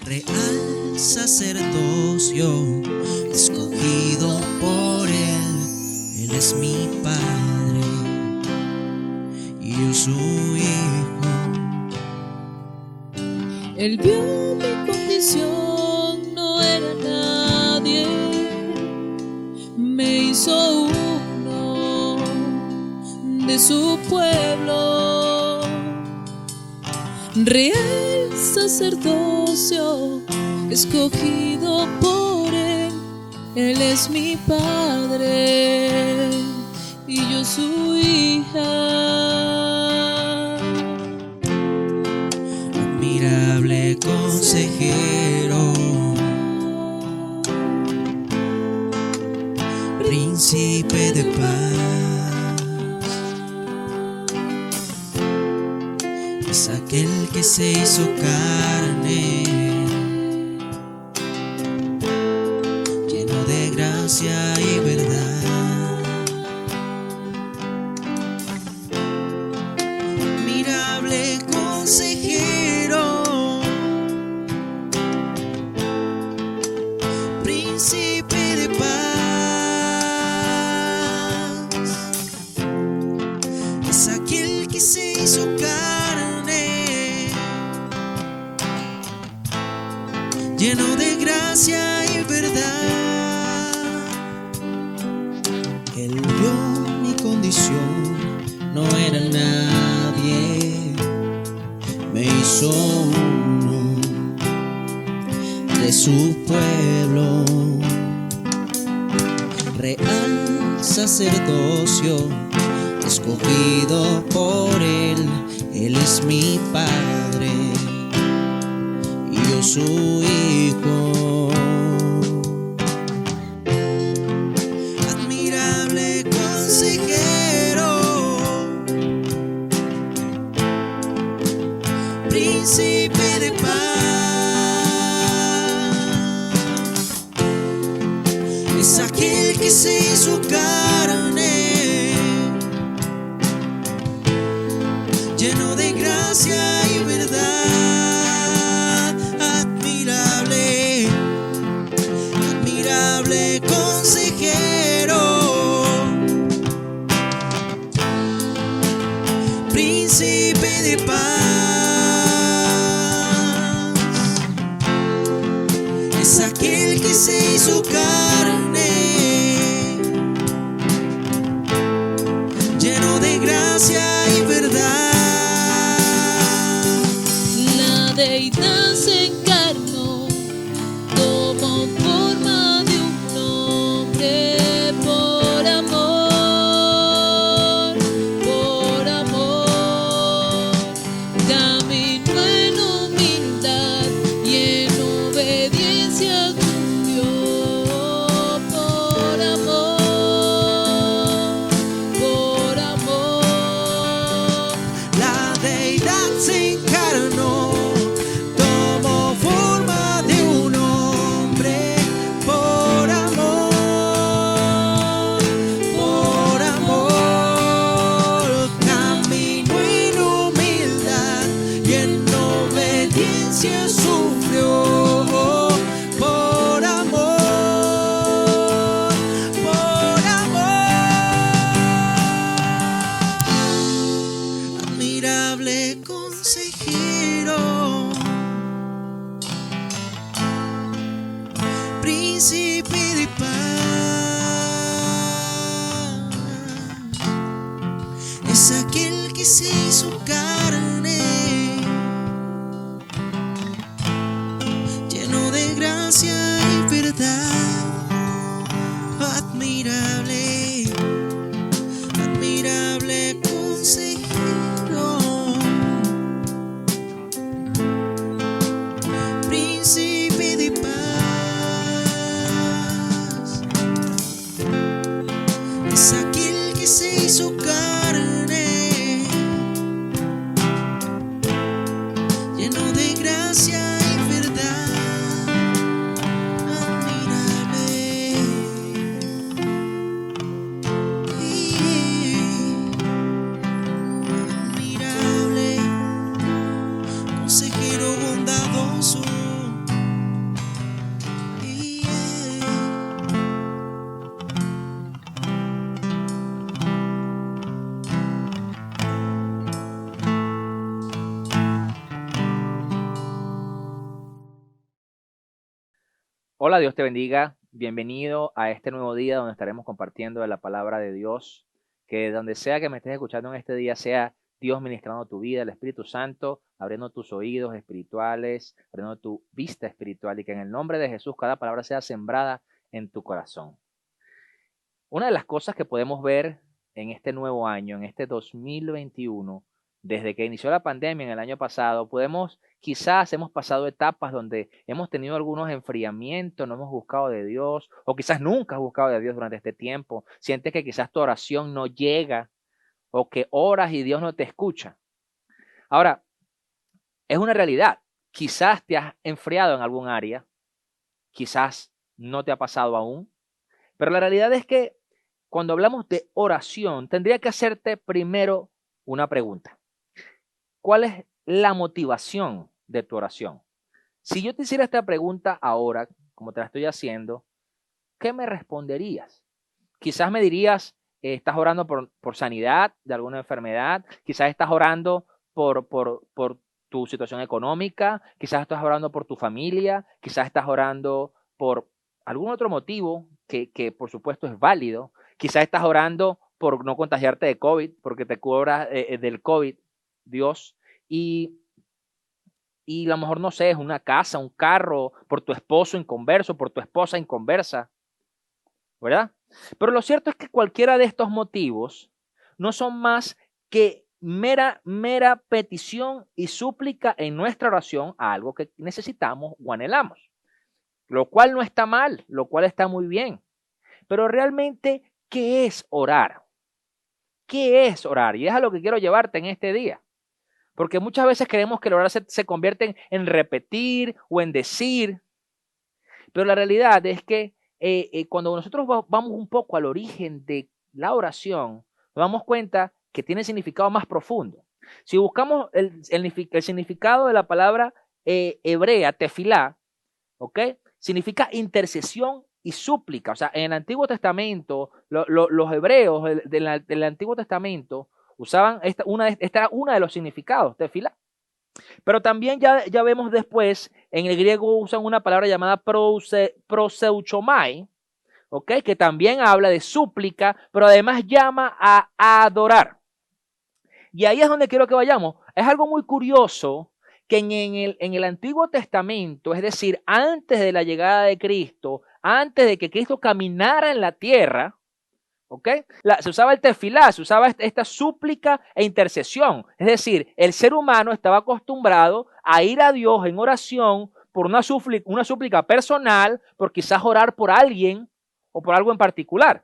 real sacerdocio, escogido por Él es mi Padre y yo su Hijo. Él vio mi condición, no era nadie, me hizo uno de su pueblo, real sacerdocio, escogido por Él es mi Padre y yo su hija. Admirable consejero, príncipe de paz, es aquel que se hizo carne, lleno de gracia y verdad. Admirable consejero, príncipe de paz, es aquel que se hizo carne, lleno de gracia y verdad. Él vio mi condición, no era nadie, me hizo uno de su pueblo, real sacerdocio, escogido por Él es mi Padre y yo su Hijo. Admirable consejero, príncipe de paz, es aquel que se hizo carne, lleno de gracia y verdad. Admirable, admirable consejero, príncipe de paz, es aquel que se hizo carne, lleno de gracia y verdad. La deidad se encarnó, tomó forma de un hombre por amor, caminó en humildad y en obediencia cumplió por amor. La deidad se encarnó, tomó forma de un hombre por amor, caminó en humildad y en obediencia sufrió por amor, admirable consejero, príncipe de paz, es aquel que se hizo carne, lleno de gracia y verdad. Admirable, admirable consejero, príncipe de paz, es aquel que se hizo carne, Hola, Dios te bendiga. Bienvenido a este nuevo día donde estaremos compartiendo de la palabra de Dios. Que donde sea que me estés escuchando en este día sea Dios ministrando tu vida, el Espíritu Santo, abriendo tus oídos espirituales, abriendo tu vista espiritual y que en el nombre de Jesús cada palabra sea sembrada en tu corazón. Una de las cosas que podemos ver en este nuevo año, en este 2021, desde que inició la pandemia en el año pasado, quizás hemos pasado etapas donde hemos tenido algunos enfriamientos, no hemos buscado de Dios, o quizás nunca has buscado de Dios durante este tiempo. Sientes que quizás tu oración no llega, o que oras y Dios no te escucha. Ahora, es una realidad. Quizás te has enfriado en algún área, quizás no te ha pasado aún, pero la realidad es que cuando hablamos de oración, tendría que hacerte primero una pregunta. ¿Cuál es la motivación de tu oración? Si yo te hiciera esta pregunta ahora, como te la estoy haciendo, ¿qué me responderías? Quizás me dirías, estás orando por sanidad de alguna enfermedad, quizás estás orando por tu situación económica, quizás estás orando por tu familia, quizás estás orando por algún otro motivo que por supuesto es válido, quizás estás orando por no contagiarte de COVID, porque te cubras del COVID, Dios, y a lo mejor, no sé, es una casa, un carro, por tu esposo inconverso, por tu esposa inconversa, ¿verdad? Pero lo cierto es que cualquiera de estos motivos no son más que mera petición y súplica en nuestra oración a algo que necesitamos o anhelamos, lo cual no está mal, lo cual está muy bien. Pero realmente, ¿qué es orar? ¿Qué es orar? Y es a lo que quiero llevarte en este día. Porque muchas veces creemos que el orar se convierte en repetir o en decir, pero la realidad es que cuando nosotros vamos un poco al origen de la oración, nos damos cuenta que tiene significado más profundo. Si buscamos el significado de la palabra hebrea, tefilá, ¿ok? Significa intercesión y súplica. O sea, en el Antiguo Testamento, los hebreos del Antiguo Testamento usaban esta era una de los significados, tefilá. Pero también ya vemos después, en el griego usan una palabra llamada proseuchomai, ¿ok? Que también habla de súplica, pero además llama a adorar. Y ahí es donde quiero que vayamos. Es algo muy curioso que en el Antiguo Testamento, es decir, antes de la llegada de Cristo, antes de que Cristo caminara en la tierra, ¿ok? Se usaba el tefilá, se usaba esta súplica e intercesión. Es decir, el ser humano estaba acostumbrado a ir a Dios en oración por una súplica personal, por quizás orar por alguien o por algo en particular.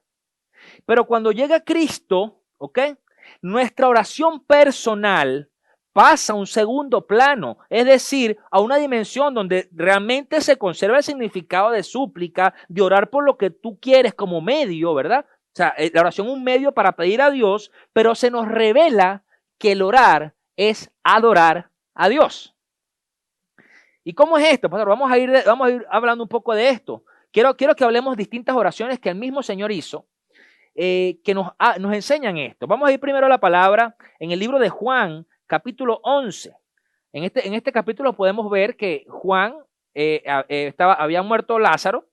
Pero cuando llega Cristo, ¿ok? Nuestra oración personal pasa a un segundo plano, es decir, a una dimensión donde realmente se conserva el significado de súplica, de orar por lo que tú quieres como medio, ¿verdad? O sea, la oración es un medio para pedir a Dios, pero se nos revela que el orar es adorar a Dios. ¿Y cómo es esto? Pastor, vamos a ir hablando un poco de esto. Quiero que hablemos de distintas oraciones que el mismo Señor hizo, que nos enseñan esto. Vamos a ir primero a la palabra en el libro de Juan, capítulo 11. En este capítulo podemos ver que Juan había muerto Lázaro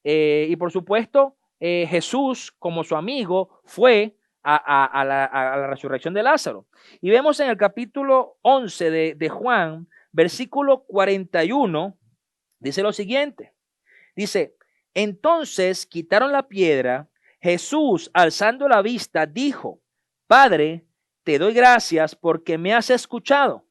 y por supuesto Jesús, como su amigo, fue a la resurrección de Lázaro. Y vemos en el capítulo 11 de Juan, versículo 41, dice lo siguiente. Dice, entonces quitaron la piedra. Jesús, alzando la vista, dijo, Padre, te doy gracias porque me has escuchado.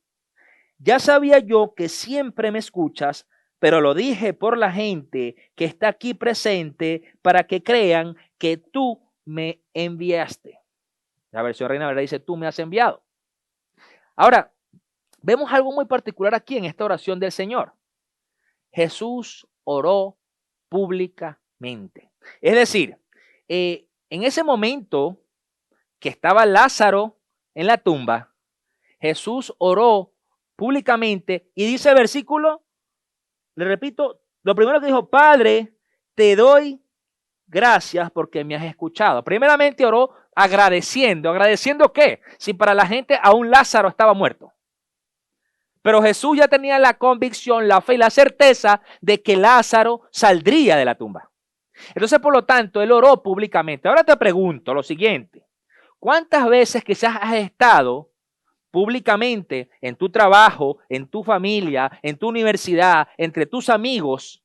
Ya sabía yo que siempre me escuchas, pero lo dije por la gente que está aquí presente para que crean que tú me enviaste. La versión Reina Valera dice, tú me has enviado. Ahora, vemos algo muy particular aquí en esta oración del Señor. Jesús oró públicamente. Es decir, en ese momento que estaba Lázaro en la tumba, Jesús oró públicamente y dice el versículo, le repito, lo primero que dijo, Padre, te doy gracias porque me has escuchado. Primeramente oró agradeciendo. ¿Agradeciendo qué? Si para la gente aún Lázaro estaba muerto. Pero Jesús ya tenía la convicción, la fe y la certeza de que Lázaro saldría de la tumba. Entonces, por lo tanto, él oró públicamente. Ahora te pregunto lo siguiente. ¿Cuántas veces quizás has estado públicamente en tu trabajo, en tu familia, en tu universidad, entre tus amigos,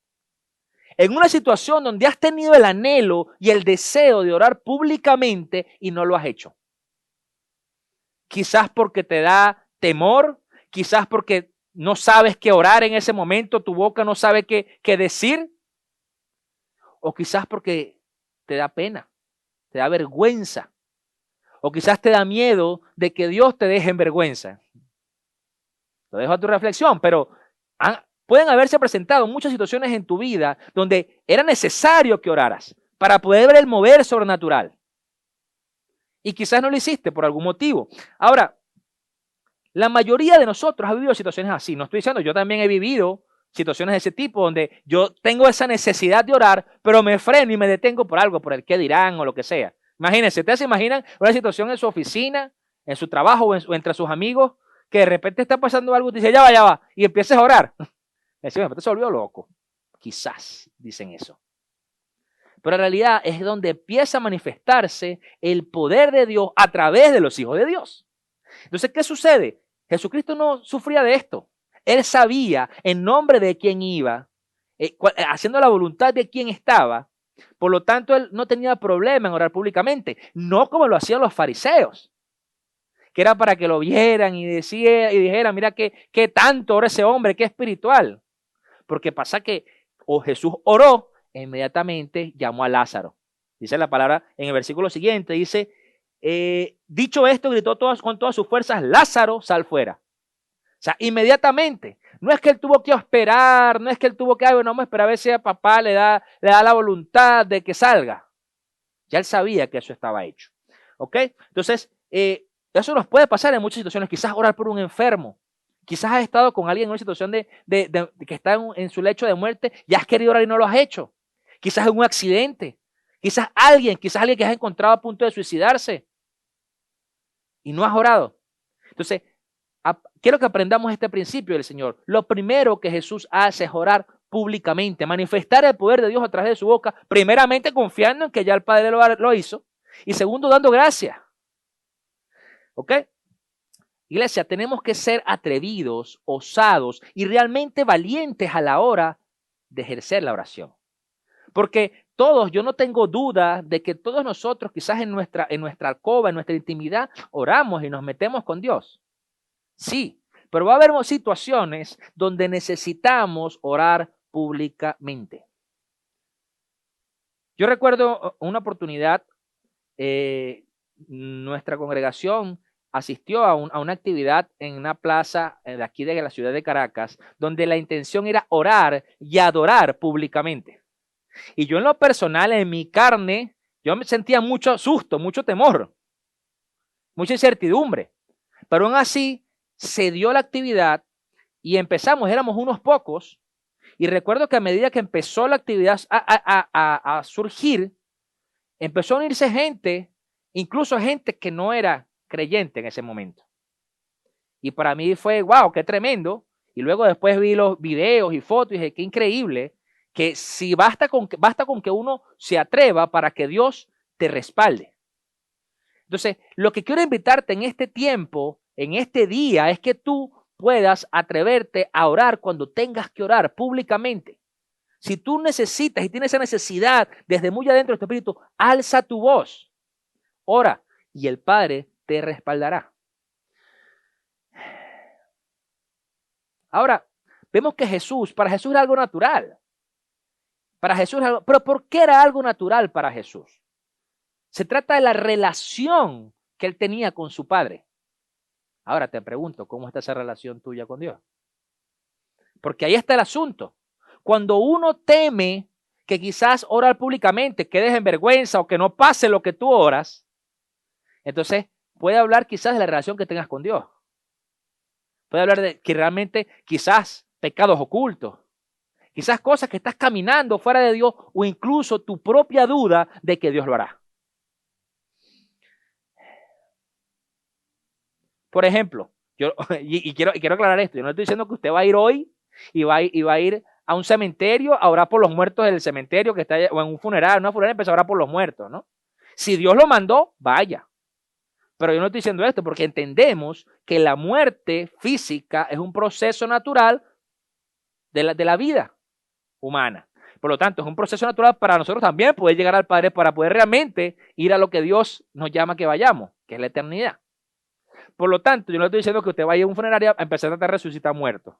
en una situación donde has tenido el anhelo y el deseo de orar públicamente y no lo has hecho? Quizás porque te da temor, quizás porque no sabes qué orar en ese momento, tu boca no sabe qué decir, o quizás porque te da pena, te da vergüenza, o quizás te da miedo de que Dios te deje en vergüenza. Lo dejo a tu reflexión, pero pueden haberse presentado muchas situaciones en tu vida donde era necesario que oraras para poder ver el mover sobrenatural. Y quizás no lo hiciste por algún motivo. Ahora, la mayoría de nosotros ha vivido situaciones así. No estoy diciendo, yo también he vivido situaciones de ese tipo donde yo tengo esa necesidad de orar, pero me freno y me detengo por algo, por el qué dirán o lo que sea. Imagínense, ¿ustedes se imaginan una situación en su oficina, en su trabajo o entre sus amigos, que de repente está pasando algo y dice, ya va, y empieces a orar? Decimos, se volvió loco. Quizás dicen eso. Pero en realidad es donde empieza a manifestarse el poder de Dios a través de los hijos de Dios. Entonces, ¿qué sucede? Jesucristo no sufría de esto. Él sabía en nombre de quién iba, haciendo la voluntad de quién estaba. Por lo tanto, él no tenía problema en orar públicamente. No como lo hacían los fariseos, que era para que lo vieran y dijeran, mira qué tanto ora ese hombre, qué espiritual. Porque pasa que Jesús oró e inmediatamente llamó a Lázaro. Dice la palabra en el versículo siguiente, dice, dicho esto, gritó con todas sus fuerzas, Lázaro, sal fuera. O sea, inmediatamente. No es que él tuvo que esperar, no es que él tuvo que, no, vamos a esperar a ver si a papá le da la voluntad de que salga. Ya él sabía que eso estaba hecho. ¿Ok? Entonces, eso nos puede pasar en muchas situaciones. Quizás orar por un enfermo. Quizás has estado con alguien en una situación de que está en su lecho de muerte y has querido orar y no lo has hecho. Quizás en un accidente. Quizás alguien que has encontrado a punto de suicidarse y no has orado. Entonces, quiero que aprendamos este principio del Señor. Lo primero que Jesús hace es orar públicamente, manifestar el poder de Dios a través de su boca, primeramente confiando en que ya el Padre lo hizo, y segundo, dando gracias. ¿Ok? Iglesia, tenemos que ser atrevidos, osados y realmente valientes a la hora de ejercer la oración. Porque todos, yo no tengo duda de que todos nosotros quizás en nuestra alcoba, en nuestra intimidad, oramos y nos metemos con Dios. Sí, pero va a haber situaciones donde necesitamos orar públicamente. Yo recuerdo una oportunidad, nuestra congregación asistió a una actividad en una plaza de aquí de la ciudad de Caracas, donde la intención era orar y adorar públicamente. Y yo en lo personal, en mi carne, yo me sentía mucho susto, mucho temor, mucha incertidumbre. Pero aún así, se dio la actividad y empezamos, éramos unos pocos, y recuerdo que a medida que empezó la actividad a surgir, empezó a unirse gente, incluso gente que no era creyente en ese momento. Y para mí fue, wow, qué tremendo. Y luego después vi los videos y fotos y dije, qué increíble, que si basta con que uno se atreva para que Dios te respalde. Entonces, lo que quiero invitarte en este tiempo, en este día, es que tú puedas atreverte a orar cuando tengas que orar públicamente. Si tú necesitas y tienes esa necesidad desde muy adentro de tu espíritu, alza tu voz, ora y el Padre te respaldará. Ahora, vemos que para Jesús era algo natural. Para Jesús era algo, pero ¿por qué era algo natural para Jesús? Se trata de la relación que él tenía con su Padre. Ahora te pregunto, ¿cómo está esa relación tuya con Dios? Porque ahí está el asunto. Cuando uno teme que quizás orar públicamente quedes en vergüenza o que no pase lo que tú oras, entonces puede hablar quizás de la relación que tengas con Dios. Puede hablar de que realmente quizás pecados ocultos, quizás cosas que estás caminando fuera de Dios o incluso tu propia duda de que Dios lo hará. Por ejemplo, Yo, y quiero aclarar esto. Yo no estoy diciendo que usted va a ir hoy y va a ir a un cementerio a orar por los muertos del cementerio que está allá, o en un funeral, una funeraria, empezar a orar por los muertos, ¿no? Si Dios lo mandó, vaya. Pero yo no estoy diciendo esto porque entendemos que la muerte física es un proceso natural de la vida humana. Por lo tanto, es un proceso natural para nosotros también poder llegar al Padre para poder realmente ir a lo que Dios nos llama que vayamos, que es la eternidad. Por lo tanto, yo no estoy diciendo que usted vaya a un funerario a empezar a tratar de resucitar muertos.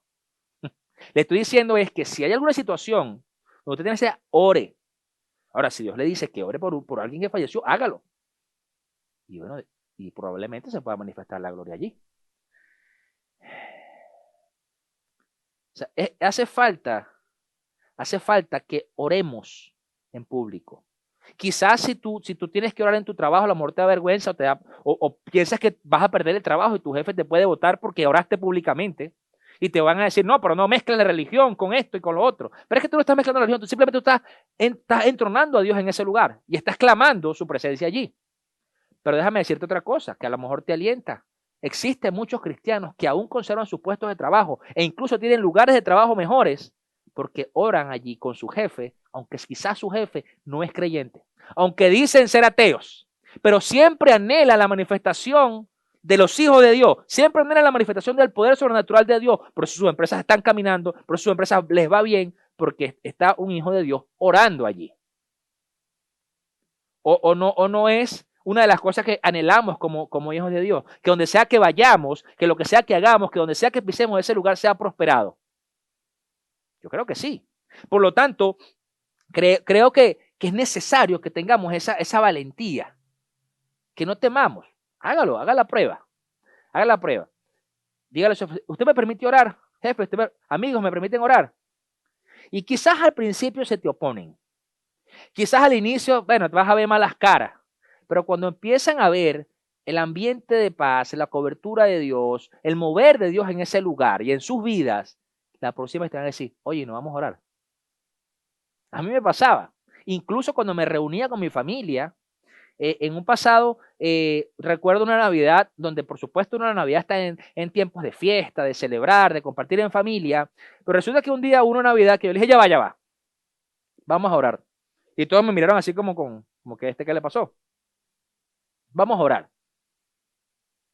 Le estoy diciendo es que si hay alguna situación donde usted tiene que ser, ore. Ahora, si Dios le dice que ore por alguien que falleció, hágalo. Y bueno, y probablemente se pueda manifestar la gloria allí. O sea, hace falta que oremos en público. Quizás si tú tienes que orar en tu trabajo, a lo mejor te da vergüenza o piensas que vas a perder el trabajo y tu jefe te puede votar porque oraste públicamente y te van a decir, no, pero no mezcles la religión con esto y con lo otro. Pero es que tú no estás mezclando la religión, tú simplemente estás entronando a Dios en ese lugar y estás clamando su presencia allí. Pero déjame decirte otra cosa, que a lo mejor te alienta. Existen muchos cristianos que aún conservan sus puestos de trabajo e incluso tienen lugares de trabajo mejores porque oran allí con su jefe, aunque quizás su jefe no es creyente, aunque dicen ser ateos, pero siempre anhelan la manifestación de los hijos de Dios, siempre anhelan la manifestación del poder sobrenatural de Dios, por eso sus empresas están caminando, por eso sus empresas les va bien, porque está un hijo de Dios orando allí. O no es una de las cosas que anhelamos como hijos de Dios, que donde sea que vayamos, que lo que sea que hagamos, que donde sea que pisemos ese lugar sea prosperado. Yo creo que sí. Por lo tanto, creo que es necesario que tengamos esa valentía, que no temamos. Hágalo, haga la prueba. Haga la prueba. Dígale, ¿usted me permite orar? Jefe, amigos, ¿me permiten orar? Y quizás al principio se te oponen. Quizás al inicio, bueno, te vas a ver malas caras. Pero cuando empiezan a ver el ambiente de paz, la cobertura de Dios, el mover de Dios en ese lugar y en sus vidas, la próxima te van a decir, oye, no vamos a orar. A mí me pasaba, incluso cuando me reunía con mi familia, en un pasado, recuerdo una Navidad donde por supuesto una Navidad está en tiempos de fiesta, de celebrar, de compartir en familia, pero resulta que un día hubo una Navidad que yo le dije, ya va, vamos a orar. Y todos me miraron así como que ¿qué le pasó? Vamos a orar.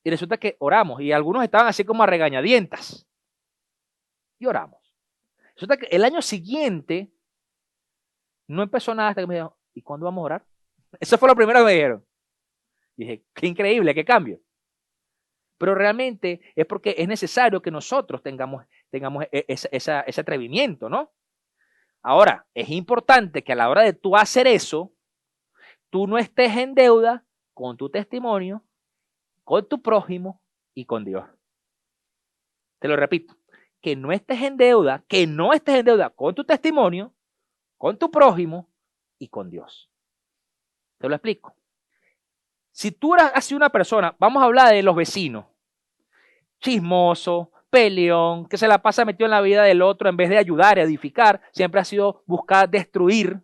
Y resulta que oramos y algunos estaban así como a regañadientas. Y oramos. Resulta que el año siguiente no empezó nada hasta que me dijeron, ¿y cuándo vamos a orar? Eso fue lo primero que me dijeron. Y dije, qué increíble, qué cambio. Pero realmente es porque es necesario que nosotros tengamos ese atrevimiento, ¿no? Ahora, es importante que a la hora de tú hacer eso, tú no estés en deuda con tu testimonio, con tu prójimo y con Dios. Te lo repito, que no estés en deuda con tu testimonio, con tu prójimo y con Dios. Te lo explico. Si tú eras así una persona, vamos a hablar de los vecinos, chismoso, peleón, que se la pasa metido en la vida del otro en vez de ayudar, edificar, siempre ha sido buscar destruir.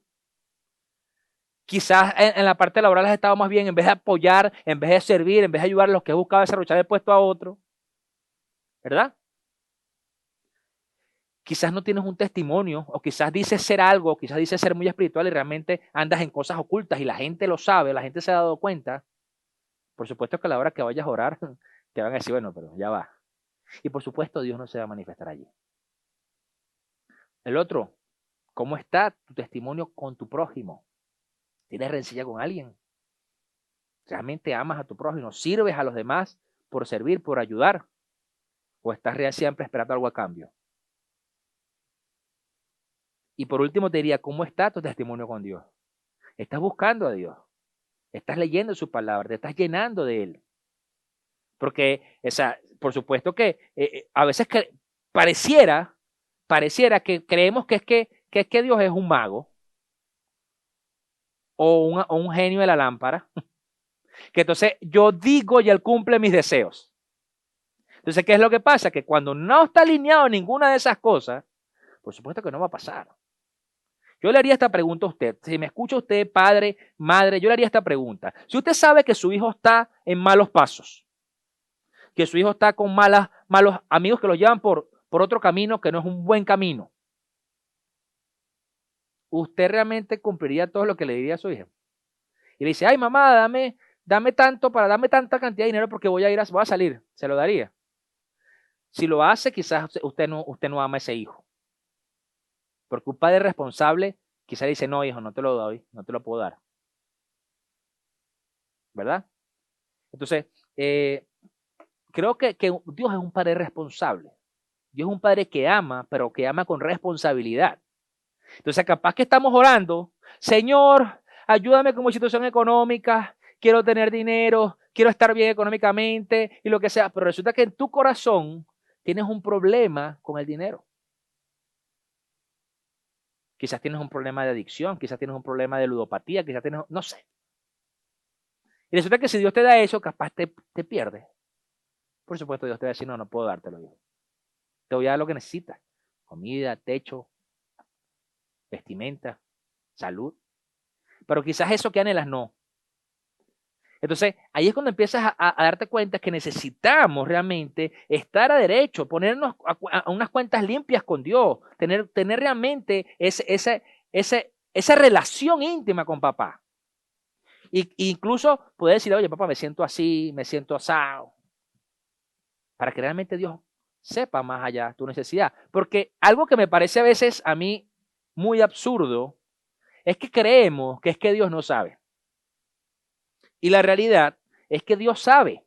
Quizás en la parte laboral has estado más bien en vez de apoyar, en vez de servir, en vez de ayudar a los que has buscado desarrollar el puesto a otro. ¿Verdad? Quizás no tienes un testimonio, o quizás dices ser algo, o quizás dices ser muy espiritual y realmente andas en cosas ocultas y la gente lo sabe, la gente se ha dado cuenta. Por supuesto que a la hora que vayas a orar, te van a decir, bueno, pero ya va. Y por supuesto Dios no se va a manifestar allí. El otro, ¿cómo está tu testimonio con tu prójimo? ¿Tienes rencilla con alguien? ¿Realmente amas a tu prójimo? ¿Sirves a los demás por servir, por ayudar? ¿O estás siempre esperando algo a cambio? Y por último te diría, ¿cómo está tu testimonio con Dios? ¿Estás buscando a Dios? ¿Estás leyendo su palabra? ¿Te estás llenando de Él? Porque, por supuesto que a veces pareciera que creemos que es que Dios es un mago o un genio de la lámpara, que entonces yo digo y Él cumple mis deseos. Entonces, ¿qué es lo que pasa? Que cuando no está alineado ninguna de esas cosas, por supuesto que no va a pasar. Yo le haría esta pregunta a usted. Si me escucha usted, padre, madre, yo le haría esta pregunta. Si usted sabe que su hijo está en malos pasos, que su hijo está con malos amigos que lo llevan por otro camino que no es un buen camino, ¿usted realmente cumpliría todo lo que le diría a su hija? Y le dice, ay mamá, dame tanto para darme tanta cantidad de dinero porque voy a salir. ¿Se lo daría? Si lo hace, quizás usted no ama a ese hijo. Porque un padre responsable quizás dice, no hijo, no te lo doy, no te lo puedo dar. ¿Verdad? Entonces, creo que Dios es un padre responsable. Dios es un padre que ama, pero que ama con responsabilidad. Entonces, capaz que estamos orando, Señor, ayúdame con mi situación económica, quiero tener dinero, quiero estar bien económicamente y lo que sea, pero resulta que en tu corazón tienes un problema con el dinero. Quizás tienes un problema de adicción, quizás tienes un problema de ludopatía, quizás tienes, no sé. Y resulta que si Dios te da eso, capaz te pierdes. Por supuesto, Dios te va a decir, no puedo dártelo, hijo. Te voy a dar lo que necesitas. Comida, techo, vestimenta, salud. Pero quizás eso que anhelas no. Entonces, ahí es cuando empiezas a darte cuenta que necesitamos realmente estar a derecho, ponernos a unas cuentas limpias con Dios, tener realmente esa relación íntima con papá. Y incluso poder decirle, oye, papá, me siento así, me siento asado, para que realmente Dios sepa más allá tu necesidad. Porque algo que me parece a veces a mí muy absurdo es que creemos que es que Dios no sabe. Y la realidad es que Dios sabe.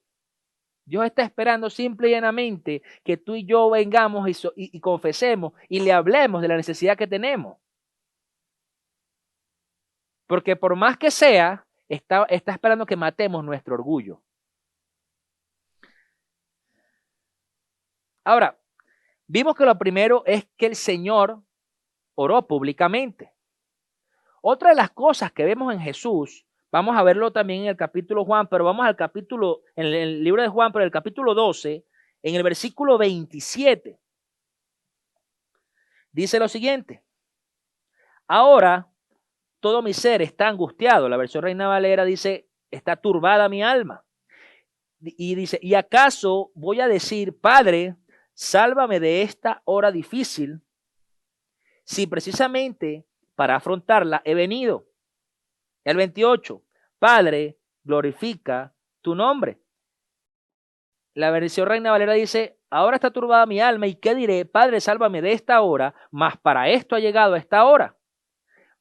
Dios está esperando simple y llanamente que tú y yo vengamos y confesemos y le hablemos de la necesidad que tenemos. Porque por más que sea, está esperando que matemos nuestro orgullo. Ahora, vimos que lo primero es que el Señor oró públicamente. Otra de las cosas que vemos en Jesús, vamos a verlo también en el capítulo Juan, pero vamos al capítulo, en el libro de Juan, pero el capítulo 12, en el versículo 27. Dice lo siguiente: ahora todo mi ser está angustiado. La versión Reina Valera dice, está turbada mi alma. Y dice, ¿y acaso voy a decir, Padre, sálvame de esta hora difícil, si precisamente para afrontarla he venido? El 28, Padre, glorifica tu nombre. La versión Reina Valera dice, ahora está turbada mi alma, ¿y qué diré? Padre, sálvame de esta hora, mas para esto ha llegado esta hora.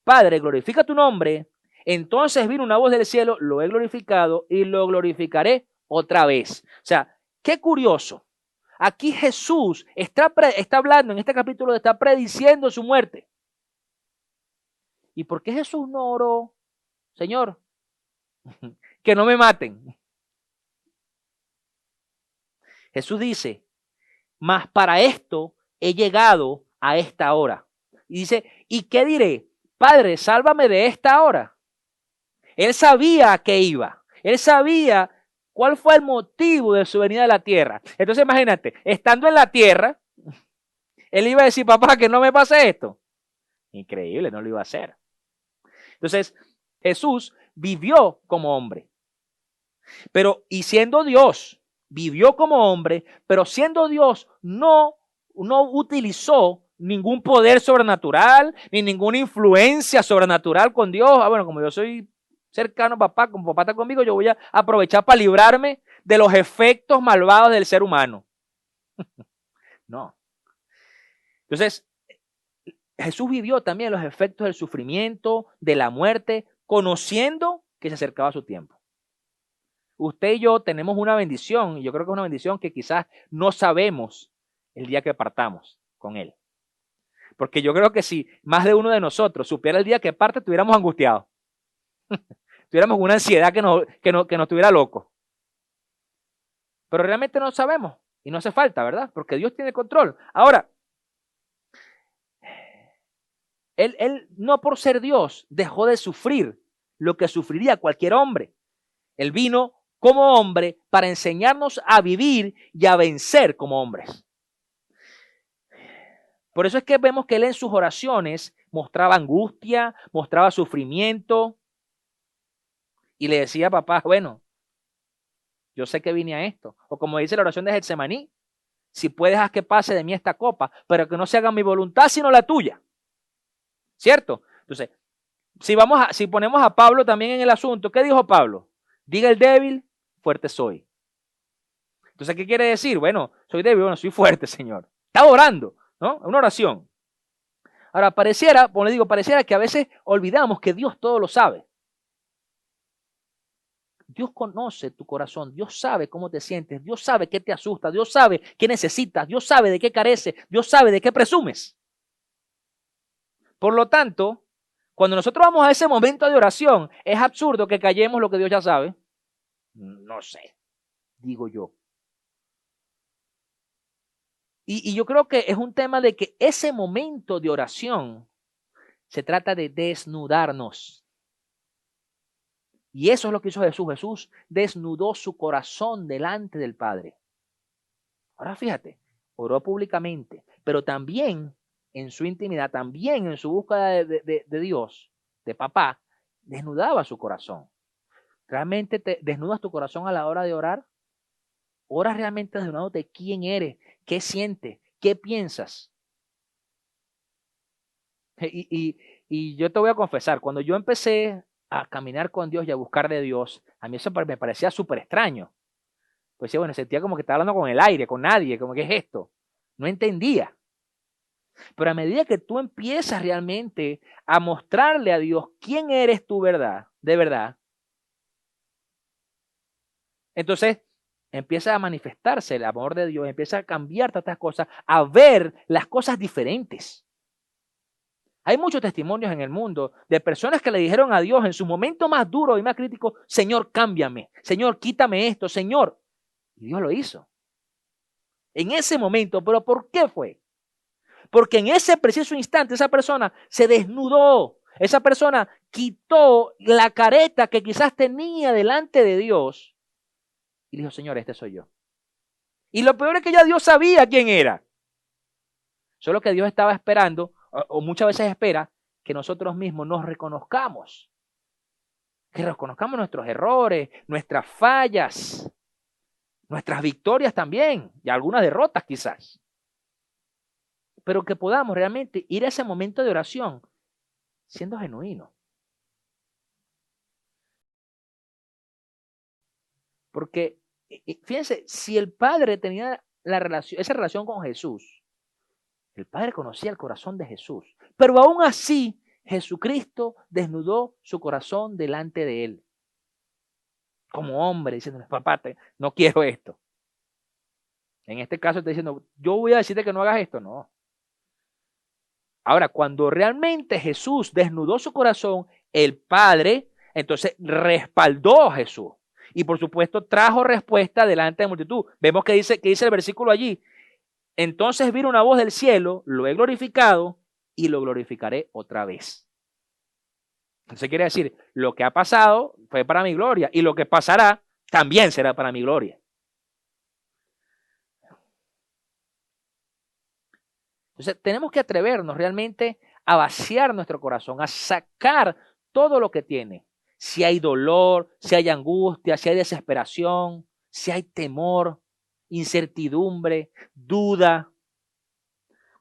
Padre, glorifica tu nombre. Entonces vino una voz del cielo, lo he glorificado y lo glorificaré otra vez. O sea, qué curioso. Aquí Jesús está hablando, en este capítulo está prediciendo su muerte. ¿Y por qué Jesús no oró? Señor, que no me maten. Jesús dice, mas para esto he llegado a esta hora. Y dice, ¿y qué diré? Padre, sálvame de esta hora. Él sabía a qué iba. Él sabía cuál fue el motivo de su venida a la tierra. Entonces imagínate, estando en la tierra, él iba a decir, papá, que no me pase esto. Increíble, no lo iba a hacer. Entonces, Jesús vivió como hombre. Pero, y siendo Dios, vivió como hombre, pero siendo Dios, no utilizó ningún poder sobrenatural, ni ninguna influencia sobrenatural con Dios. Bueno, como yo soy cercano a papá, como papá está conmigo, yo voy a aprovechar para librarme de los efectos malvados del ser humano. No. Entonces, Jesús vivió también los efectos del sufrimiento, de la muerte, conociendo que se acercaba su tiempo. Usted y yo tenemos una bendición, y yo creo que es una bendición que quizás no sabemos el día que partamos con Él. Porque yo creo que si más de uno de nosotros supiera el día que parte, estuviéramos angustiados. Tuviéramos una ansiedad que nos tuviera locos. Pero realmente no sabemos, y no hace falta, ¿verdad? Porque Dios tiene control. Ahora, Él no por ser Dios dejó de sufrir lo que sufriría cualquier hombre. Él vino como hombre para enseñarnos a vivir y a vencer como hombres. Por eso es que vemos que él en sus oraciones mostraba angustia, mostraba sufrimiento y le decía a papá, bueno, Yo sé que vine a esto. O como dice la oración de Getsemaní, si puedes, haz que pase de mí esta copa, pero que no se haga mi voluntad, sino la tuya. ¿Cierto? Entonces, si ponemos a Pablo también en el asunto, ¿qué dijo Pablo? Diga el débil, fuerte soy. Entonces, ¿qué quiere decir? Bueno, soy débil, bueno, soy fuerte, Señor. Está orando, ¿no? Una oración. Ahora, pareciera que a veces olvidamos que Dios todo lo sabe. Dios conoce tu corazón, Dios sabe cómo te sientes, Dios sabe qué te asusta, Dios sabe qué necesitas, Dios sabe de qué careces, Dios sabe de qué presumes. Por lo tanto, cuando nosotros vamos a ese momento de oración, es absurdo que callemos lo que Dios ya sabe. No sé, digo yo. Y yo creo que es un tema de que ese momento de oración se trata de desnudarnos. Y eso es lo que hizo Jesús. Jesús desnudó su corazón delante del Padre. Ahora fíjate, oró públicamente, pero también en su intimidad, también en su búsqueda de Dios, de papá, desnudaba su corazón. ¿Realmente te desnudas tu corazón a la hora de orar? ¿Oras realmente desnudándote quién eres? ¿Qué sientes? ¿Qué piensas? Y yo te voy a confesar, cuando yo empecé a caminar con Dios y a buscar de Dios, a mí eso me parecía súper extraño. Pues sí, bueno, sentía como que estaba hablando con el aire, con nadie, como que es esto. No entendía. Pero a medida que tú empiezas realmente a mostrarle a Dios quién eres tú, verdad, de verdad, entonces empieza a manifestarse el amor de Dios, empieza a cambiar todas estas cosas, a ver las cosas diferentes. Hay muchos testimonios en el mundo de personas que le dijeron a Dios en su momento más duro y más crítico, Señor, cámbiame, Señor, quítame esto, Señor. Y Dios lo hizo. En ese momento, ¿pero por qué fue? Porque en ese preciso instante esa persona se desnudó, esa persona quitó la careta que quizás tenía delante de Dios y dijo, Señor, este soy yo. Y lo peor es que ya Dios sabía quién era. Solo que Dios estaba esperando, o muchas veces espera, que nosotros mismos nos reconozcamos. Que reconozcamos nuestros errores, nuestras fallas, nuestras victorias también, y algunas derrotas quizás. Pero que podamos realmente ir a ese momento de oración siendo genuinos. Porque, fíjense, si el Padre tenía esa relación con Jesús, el Padre conocía el corazón de Jesús, pero aún así Jesucristo desnudó su corazón delante de él. Como hombre, diciendo, papá, no quiero esto. En este caso está diciendo, yo voy a decirte que no hagas esto, no. Ahora, cuando realmente Jesús desnudó su corazón, el Padre entonces respaldó a Jesús. Y por supuesto trajo respuesta delante de la multitud. Vemos que dice el versículo allí. Entonces vino una voz del cielo, lo he glorificado y lo glorificaré otra vez. Entonces quiere decir, lo que ha pasado fue para mi gloria y lo que pasará también será para mi gloria. Entonces tenemos que atrevernos realmente a vaciar nuestro corazón, a sacar todo lo que tiene. Si hay dolor, si hay angustia, si hay desesperación, si hay temor, incertidumbre, duda.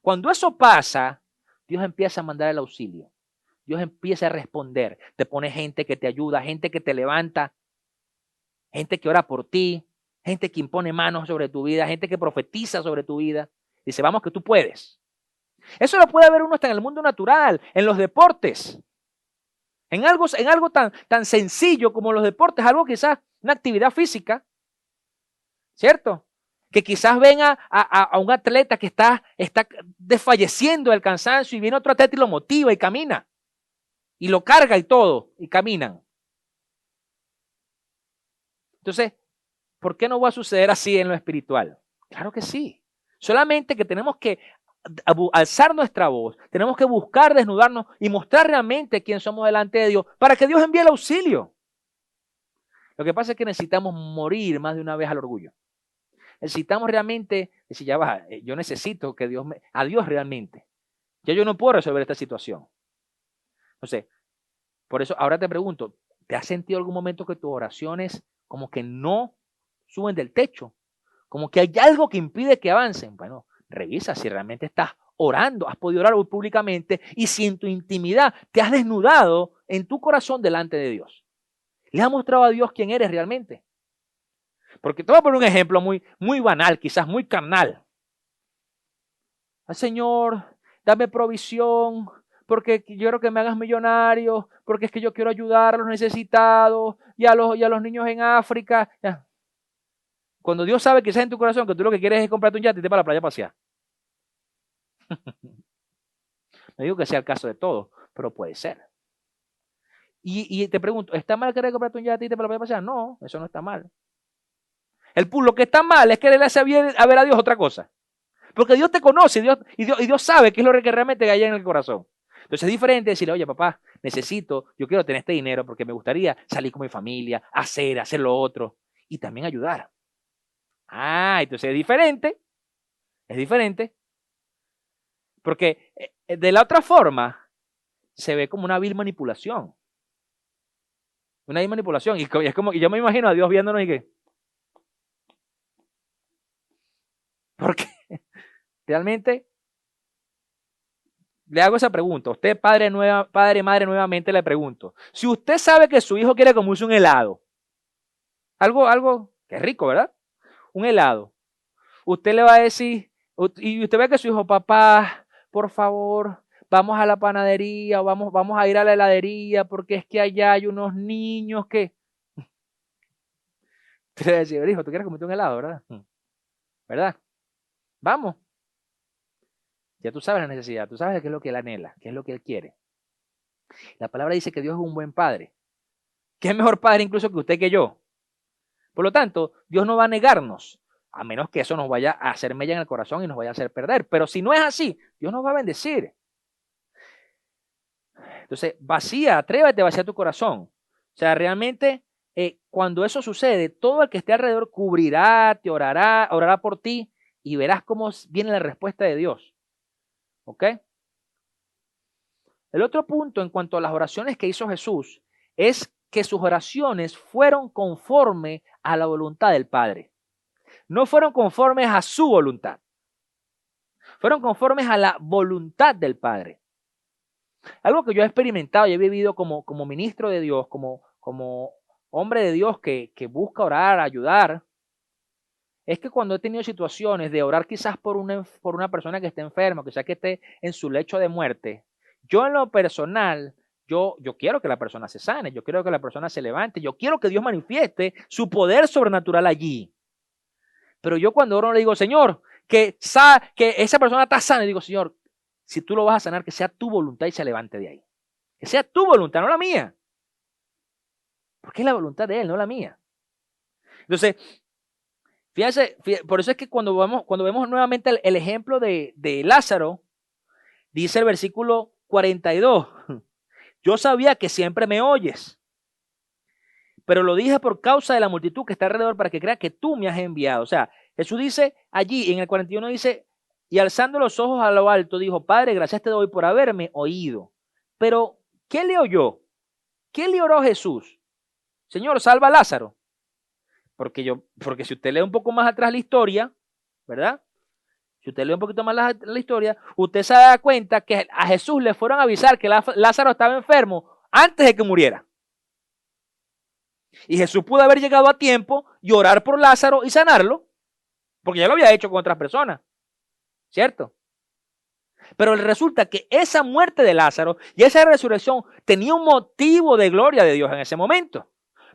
Cuando eso pasa, Dios empieza a mandar el auxilio. Dios empieza a responder. Te pone gente que te ayuda, gente que te levanta, gente que ora por ti, gente que impone manos sobre tu vida, gente que profetiza sobre tu vida. Dice, vamos que tú puedes. Eso lo puede ver uno hasta en el mundo natural, en los deportes. En algo tan sencillo como los deportes, algo quizás, una actividad física, ¿cierto? Que quizás ven a un atleta que está desfalleciendo del cansancio y viene otro atleta y lo motiva y camina. Y lo carga y todo, y caminan. Entonces, ¿por qué no va a suceder así en lo espiritual? Claro que sí. Solamente que tenemos que alzar nuestra voz, tenemos que buscar desnudarnos y mostrar realmente quién somos delante de Dios para que Dios envíe el auxilio. Lo que pasa es que necesitamos morir más de una vez al orgullo. Necesitamos realmente decir, ya va, yo necesito que a Dios realmente. Ya yo no puedo resolver esta situación. Entonces, por eso ahora te pregunto, ¿te has sentido algún momento que tus oraciones como que no suben del techo. Como que hay algo que impide que avancen. Bueno, revisa si realmente estás orando, has podido orar hoy públicamente y si en tu intimidad te has desnudado en tu corazón delante de Dios. ¿Le has mostrado a Dios quién eres realmente? Porque te voy a poner un ejemplo muy banal, quizás muy carnal. Ay, Señor, dame provisión, porque yo quiero que me hagas millonario, porque es que yo quiero ayudar a los necesitados y a los niños en África. Ya. Cuando Dios sabe que está en tu corazón que tú lo que quieres es comprarte un yate y irte para la playa a pasear. No digo que sea el caso de todos, pero puede ser. Y te pregunto, ¿está mal querer comprarte un yate y irte para la playa a pasear? No, eso no está mal. Lo que está mal es querer hacer bien a ver a Dios otra cosa. Porque Dios te conoce y Dios sabe qué es lo que realmente hay en el corazón. Entonces es diferente decirle, oye papá, yo quiero tener este dinero porque me gustaría salir con mi familia, hacer lo otro y también ayudar. Entonces es diferente. Porque de la otra forma se ve como una vil manipulación. Una vil manipulación. Y yo me imagino a Dios viéndonos y que... Porque realmente le hago esa pregunta. Usted, padre, madre, nuevamente le pregunto. Si usted sabe que su hijo quiere comerse un helado, algo que es rico, ¿verdad? Un helado. Usted le va a decir, y usted ve que su hijo, papá, por favor, vamos a la panadería o vamos a ir a la heladería porque es que allá hay unos niños que... Usted le va a decir, hijo, tú quieres comerte un helado, ¿verdad? ¿Verdad? Vamos. Ya tú sabes la necesidad, tú sabes qué es lo que él anhela, qué es lo que él quiere. La palabra dice que Dios es un buen padre. Que es mejor padre incluso que usted que yo. Por lo tanto, Dios no va a negarnos, a menos que eso nos vaya a hacer mella en el corazón y nos vaya a hacer perder. Pero si no es así, Dios nos va a bendecir. Entonces, atrévete a vaciar tu corazón. O sea, realmente, cuando eso sucede, todo el que esté alrededor cubrirá, te orará por ti y verás cómo viene la respuesta de Dios. ¿Ok? El otro punto en cuanto a las oraciones que hizo Jesús es que sus oraciones fueron conforme a la voluntad del Padre. No fueron conformes a su voluntad. Fueron conformes a la voluntad del Padre. Algo que yo he experimentado y he vivido como ministro de Dios, como hombre de Dios que busca orar, ayudar, es que cuando he tenido situaciones de orar quizás por una persona que esté enferma, quizás que esté en su lecho de muerte, yo en lo personal, yo quiero que la persona se sane, yo quiero que la persona se levante, yo quiero que Dios manifieste su poder sobrenatural allí. Pero yo cuando oro le digo, Señor, que esa persona está sana, y digo, Señor, si tú lo vas a sanar, que sea tu voluntad y se levante de ahí. Que sea tu voluntad, no la mía. Porque es la voluntad de Él, no la mía. Entonces, fíjense, por eso es que cuando vemos nuevamente el ejemplo de Lázaro, dice el versículo 42, yo sabía que siempre me oyes, pero lo dije por causa de la multitud que está alrededor para que crea que tú me has enviado. O sea, Jesús dice allí, en el 41 dice, y alzando los ojos a lo alto, dijo, Padre, gracias te doy por haberme oído. Pero, ¿qué le oyó? ¿Qué le oró Jesús? Señor, salva a Lázaro. Porque si usted lee un poco más atrás la historia, ¿verdad? Si usted lee un poquito más la historia, usted se da cuenta que a Jesús le fueron a avisar que Lázaro estaba enfermo antes de que muriera. Y Jesús pudo haber llegado a tiempo y orar por Lázaro y sanarlo, porque ya lo había hecho con otras personas, ¿cierto? Pero resulta que esa muerte de Lázaro y esa resurrección tenía un motivo de gloria de Dios en ese momento.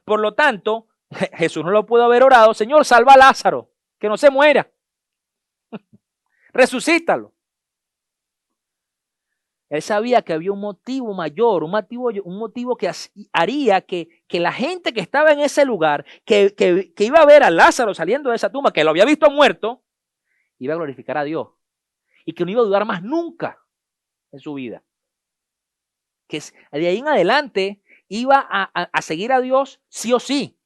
Por lo tanto, Jesús no lo pudo haber orado, Señor, salva a Lázaro, que no se muera. Resucítalo. Él sabía que había un motivo mayor, un motivo que haría que la gente que estaba en ese lugar, que iba a ver a Lázaro saliendo de esa tumba, que lo había visto muerto, iba a glorificar a Dios. Y que no iba a dudar más nunca en su vida. Que de ahí en adelante iba a seguir a Dios sí o sí.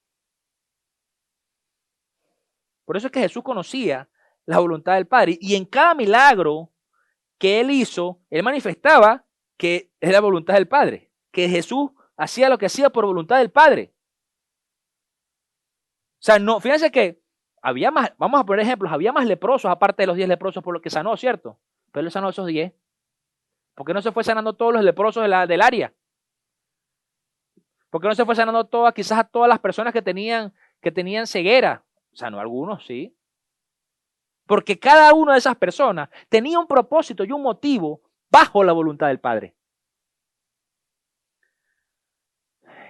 Por eso es que Jesús conocía la voluntad del Padre. Y en cada milagro que Él hizo, Él manifestaba que es la voluntad del Padre. Que Jesús hacía lo que hacía por voluntad del Padre. sea, no, fíjense que había más, vamos a poner ejemplos, había más leprosos aparte de los 10 leprosos por los que sanó, ¿cierto? Pero él sanó a esos 10. ¿Por qué no se fue sanando todos los leprosos del área? ¿Por qué no se fue sanando quizás a todas las personas que tenían ceguera? Sanó a algunos, sí. Porque cada una de esas personas tenía un propósito y un motivo bajo la voluntad del Padre.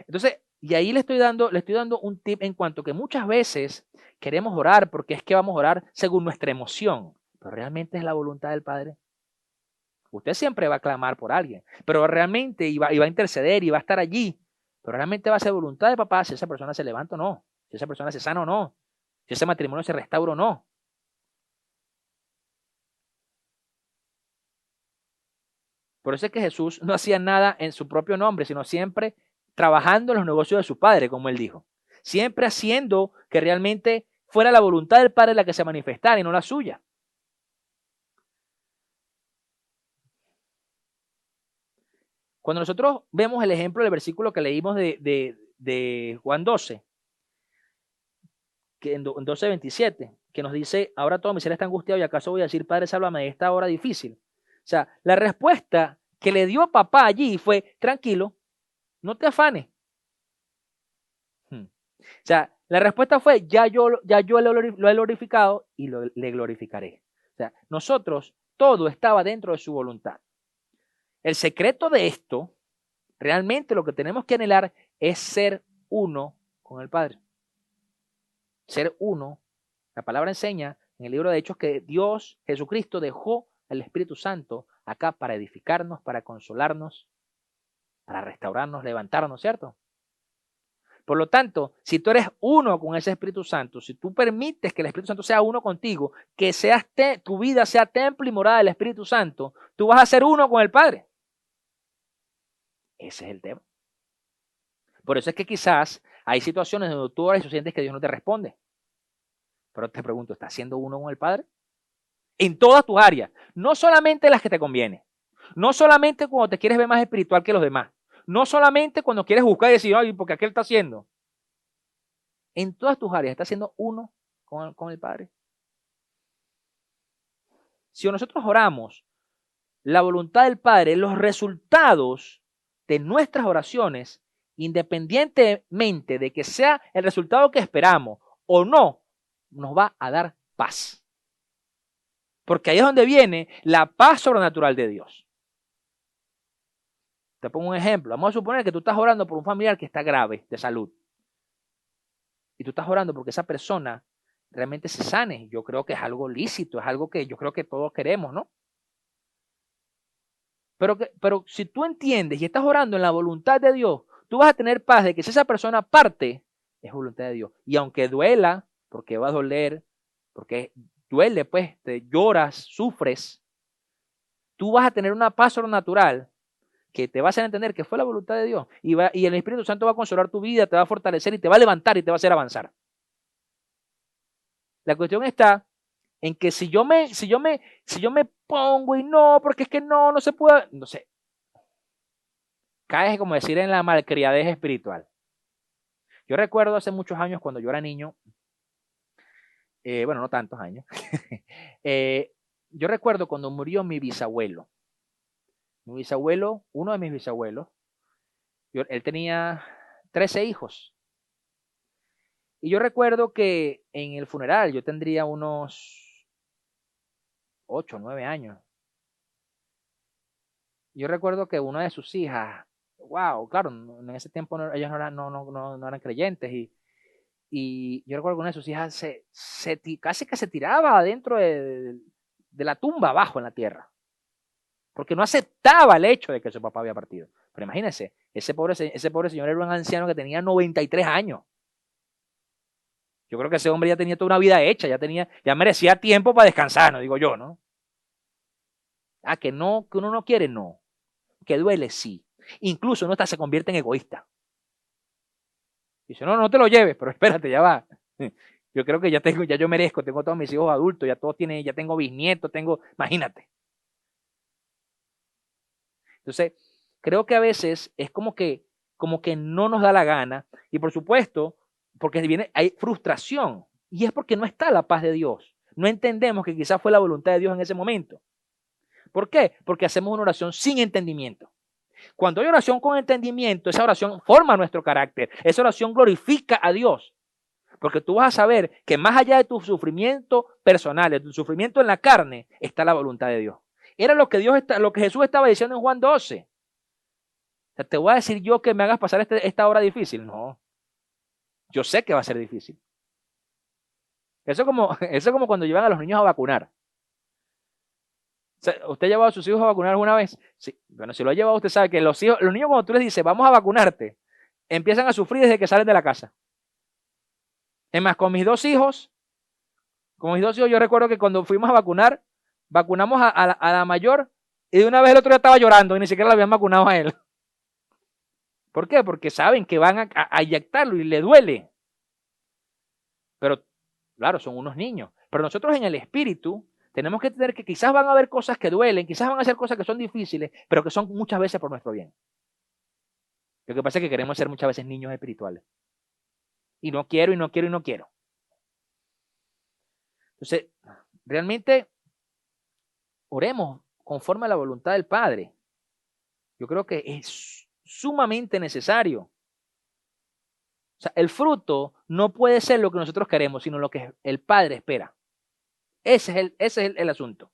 Entonces, y ahí le estoy dando un tip en cuanto que muchas veces queremos orar porque es que vamos a orar según nuestra emoción, pero realmente es la voluntad del Padre. Usted siempre va a clamar por alguien, pero realmente iba a interceder y va a estar allí, pero realmente va a ser voluntad de papá si esa persona se levanta o no, si esa persona se sana o no, si ese matrimonio se restaura o no. Por eso es que Jesús no hacía nada en su propio nombre, sino siempre trabajando en los negocios de su Padre, como él dijo. Siempre haciendo que realmente fuera la voluntad del Padre la que se manifestara y no la suya. Cuando nosotros vemos el ejemplo del versículo que leímos de Juan 12, que en 12:27, que nos dice, ahora todo mi ser está angustiado y acaso voy a decir, Padre, sálvame de esta hora difícil. O sea, la respuesta que le dio papá allí fue, tranquilo, no te afanes. O sea, la respuesta fue, ya yo lo he glorificado y le glorificaré. O sea, nosotros, todo estaba dentro de su voluntad. El secreto de esto, realmente lo que tenemos que anhelar es ser uno con el Padre. Ser uno. La palabra enseña en el libro de Hechos que Dios, Jesucristo, dejó al Espíritu Santo acá para edificarnos, para consolarnos, para restaurarnos, levantarnos, ¿cierto? Por lo tanto, si tú eres uno con ese Espíritu Santo, si tú permites que el Espíritu Santo sea uno contigo, que tu vida sea templo y morada del Espíritu Santo, tú vas a ser uno con el Padre. Ese es el tema. Por eso es que quizás hay situaciones donde tú oras y sientes que Dios no te responde. Pero te pregunto, ¿estás siendo uno con el Padre? En todas tus áreas, no solamente las que te convienen, no solamente cuando te quieres ver más espiritual que los demás, no solamente cuando quieres buscar y decir, ay, porque aquel está haciendo. En todas tus áreas, ¿estás siendo uno con el Padre? Si nosotros oramos la voluntad del Padre, los resultados de nuestras oraciones, independientemente de que sea el resultado que esperamos o no, nos va a dar paz. Porque ahí es donde viene la paz sobrenatural de Dios. Te pongo un ejemplo. Vamos a suponer que tú estás orando por un familiar que está grave de salud. Y tú estás orando porque esa persona realmente se sane. Yo creo que es algo lícito, es algo que yo creo que todos queremos, ¿no? Pero si tú entiendes y estás orando en la voluntad de Dios, tú vas a tener paz de que si esa persona parte, es voluntad de Dios. Y aunque duela, porque va a doler, porque duele, pues, te lloras, sufres, tú vas a tener una paz sobrenatural que te va a hacer entender que fue la voluntad de Dios. Y el Espíritu Santo va a consolar tu vida, te va a fortalecer y te va a levantar y te va a hacer avanzar. La cuestión está en que si yo me pongo y no, porque es que no se puede, no sé, caes, como decir, en la malcriadez espiritual. Yo recuerdo hace muchos años cuando yo era niño, bueno, no tantos años, yo recuerdo cuando murió mi bisabuelo. Mi bisabuelo, uno de mis bisabuelos, él tenía 13 hijos. Y yo recuerdo que en el funeral yo tendría unos 8 o 9 años. Yo recuerdo que una de sus hijas, wow, claro, en ese tiempo ellos no eran creyentes y yo recuerdo que una de sus hijas casi que se tiraba adentro de la tumba abajo en la tierra, porque no aceptaba el hecho de que su papá había partido. Pero imagínense, ese pobre señor era un anciano que tenía 93 años. Yo creo que ese hombre ya tenía toda una vida hecha, ya merecía tiempo para descansar, no digo yo, ¿no? Que uno no quiere, no. Que duele, sí. Incluso uno hasta se convierte en egoísta. Dice, no te lo lleves, pero espérate, ya va. Yo creo que ya yo merezco, tengo todos mis hijos adultos, ya tengo bisnietos, imagínate. Entonces, creo que a veces es como que no nos da la gana, y por supuesto, porque hay frustración. Y es porque no está la paz de Dios. No entendemos que quizás fue la voluntad de Dios en ese momento. ¿Por qué? Porque hacemos una oración sin entendimiento. Cuando hay oración con entendimiento, esa oración forma nuestro carácter. Esa oración glorifica a Dios. Porque tú vas a saber que más allá de tu sufrimiento personal, de tu sufrimiento en la carne, está la voluntad de Dios. Era lo que Jesús estaba diciendo en Juan 12. O sea, te voy a decir yo que me hagas pasar esta hora difícil. No. Yo sé que va a ser difícil. Eso es como cuando llevan a los niños a vacunar. O sea, ¿usted ha llevado a sus hijos a vacunar alguna vez? Sí. Bueno, si lo ha llevado, usted sabe que los niños cuando tú les dices, vamos a vacunarte, empiezan a sufrir desde que salen de la casa. Es más, con mis dos hijos, yo recuerdo que cuando fuimos a vacunar, vacunamos a la mayor y de una vez el otro ya estaba llorando y ni siquiera lo habían vacunado a él. ¿Por qué? Porque saben que van a inyectarlo y le duele. Pero, claro, son unos niños. Pero nosotros en el espíritu tenemos que entender que quizás van a haber cosas que duelen, quizás van a ser cosas que son difíciles, pero que son muchas veces por nuestro bien. Lo que pasa es que queremos ser muchas veces niños espirituales. Y no quiero, y no quiero, y no quiero. Entonces, realmente, oremos conforme a la voluntad del Padre. Yo creo que es sumamente necesario. O sea, el fruto no puede ser lo que nosotros queremos, sino lo que el Padre espera. Ese es el asunto.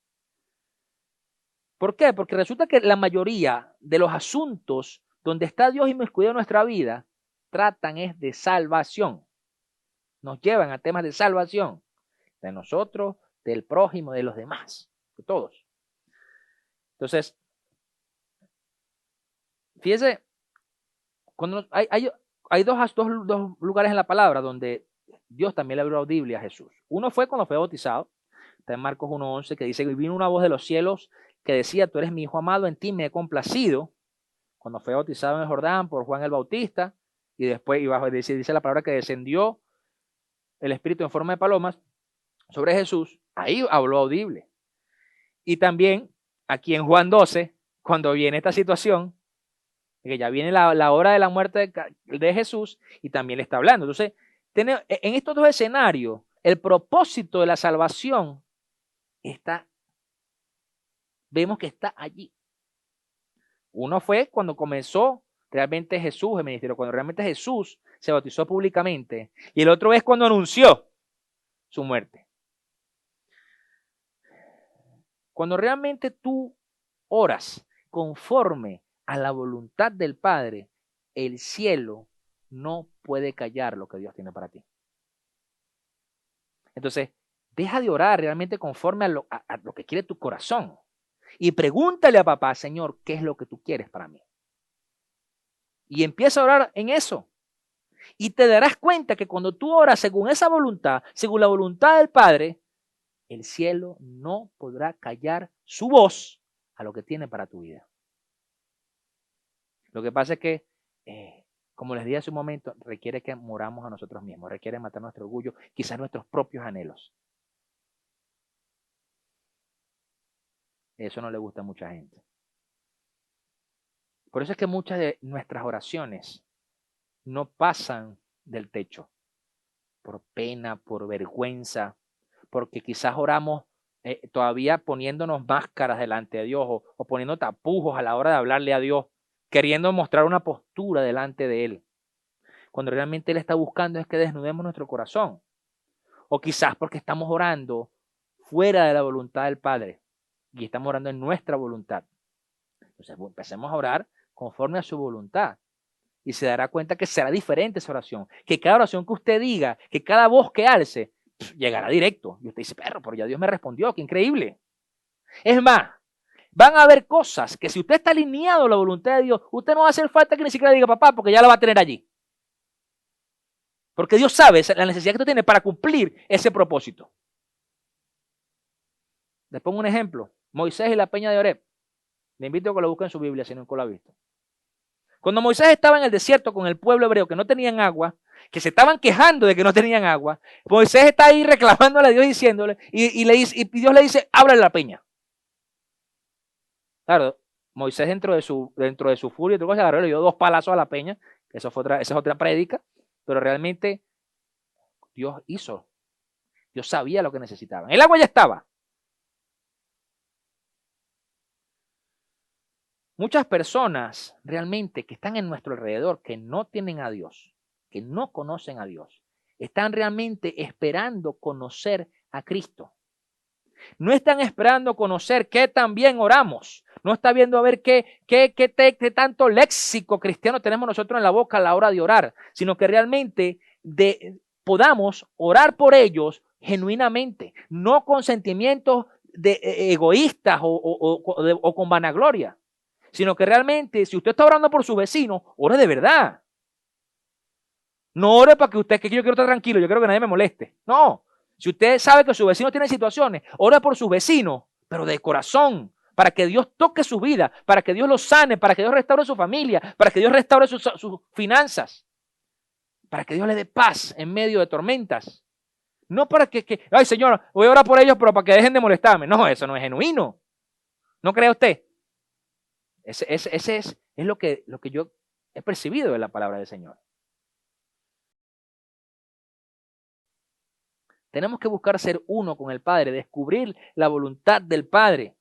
¿Por qué? Porque resulta que la mayoría de los asuntos donde está Dios inmiscuido en nuestra vida tratan es de salvación. Nos llevan a temas de salvación. De nosotros, del prójimo, de los demás, de todos. Entonces, fíjese, cuando hay dos lugares en la palabra donde Dios también le abrió audible a Jesús. Uno fue cuando fue bautizado, está en Marcos 1:11, que dice, y vino una voz de los cielos que decía, tú eres mi hijo amado, en ti me he complacido. Cuando fue bautizado en el Jordán por Juan el Bautista, y después dice la palabra que descendió el Espíritu en forma de palomas sobre Jesús, ahí habló audible. Y también aquí en Juan 12, cuando viene esta situación, que ya viene la hora de la muerte de Jesús y también le está hablando. Entonces, en estos dos escenarios, el propósito de la salvación vemos que está allí. Uno fue cuando comenzó realmente Jesús el ministerio, cuando realmente Jesús se bautizó públicamente, y el otro es cuando anunció su muerte. Cuando realmente tú oras conforme a la voluntad del Padre, el cielo no puede callar lo que Dios tiene para ti. Entonces, deja de orar realmente conforme a lo que quiere tu corazón. Y pregúntale a papá, Señor, ¿qué es lo que tú quieres para mí? Y empieza a orar en eso. Y te darás cuenta que cuando tú oras según esa voluntad, según la voluntad del Padre, el cielo no podrá callar su voz a lo que tiene para tu vida. Lo que pasa es que, como les dije hace un momento, requiere que moramos a nosotros mismos, requiere matar nuestro orgullo, quizás nuestros propios anhelos. Eso no le gusta a mucha gente. Por eso es que muchas de nuestras oraciones no pasan del techo, por pena, por vergüenza, porque quizás oramos todavía poniéndonos máscaras delante de Dios o poniendo tapujos a la hora de hablarle a Dios, queriendo mostrar una postura delante de Él, cuando realmente Él está buscando es que desnudemos nuestro corazón, o quizás porque estamos orando fuera de la voluntad del Padre y estamos orando en nuestra voluntad. Entonces empecemos a orar conforme a su voluntad y se dará cuenta que será diferente esa oración, que cada oración que usted diga, que cada voz que alce, llegará directo. Y usted dice, pero ya Dios me respondió, qué increíble. Es más, van a haber cosas que si usted está alineado a la voluntad de Dios, usted no va a hacer falta que ni siquiera diga papá, porque ya la va a tener allí. Porque Dios sabe la necesidad que usted tiene para cumplir ese propósito. Les pongo un ejemplo. Moisés y la peña de Oreb. Le invito a que lo busquen en su Biblia si nunca lo ha visto. Cuando Moisés estaba en el desierto con el pueblo hebreo que no tenían agua, que se estaban quejando de que no tenían agua, Moisés está ahí reclamándole a Dios, diciéndole, y Dios le dice, ábrale la peña. Claro, Moisés dentro de su furia, se agarró y le dio 2 palazos a la peña, esa es otra prédica, pero realmente Dios hizo. Dios sabía lo que necesitaban. El agua ya estaba. Muchas personas realmente que están en nuestro alrededor, que no tienen a Dios, que no conocen a Dios, están realmente esperando conocer a Cristo. No están esperando conocer qué tan bien oramos. No está viendo a ver qué tanto léxico cristiano tenemos nosotros en la boca a la hora de orar, sino que realmente podamos orar por ellos genuinamente, no con sentimientos egoístas o con vanagloria, sino que realmente si usted está orando por su vecino, ore de verdad. No ore para que yo quiero estar tranquilo, yo quiero que nadie me moleste. No. Si usted sabe que su vecino tiene situaciones, ore por sus vecinos, pero de corazón, para que Dios toque su vida, para que Dios los sane, para que Dios restaure su familia, para que Dios restaure sus finanzas, para que Dios le dé paz en medio de tormentas. No para ay Señor, voy a orar por ellos, pero para que dejen de molestarme. No, eso no es genuino. ¿No cree usted? Ese es lo que yo he percibido de la palabra del Señor. Tenemos que buscar ser uno con el Padre, descubrir la voluntad del Padre.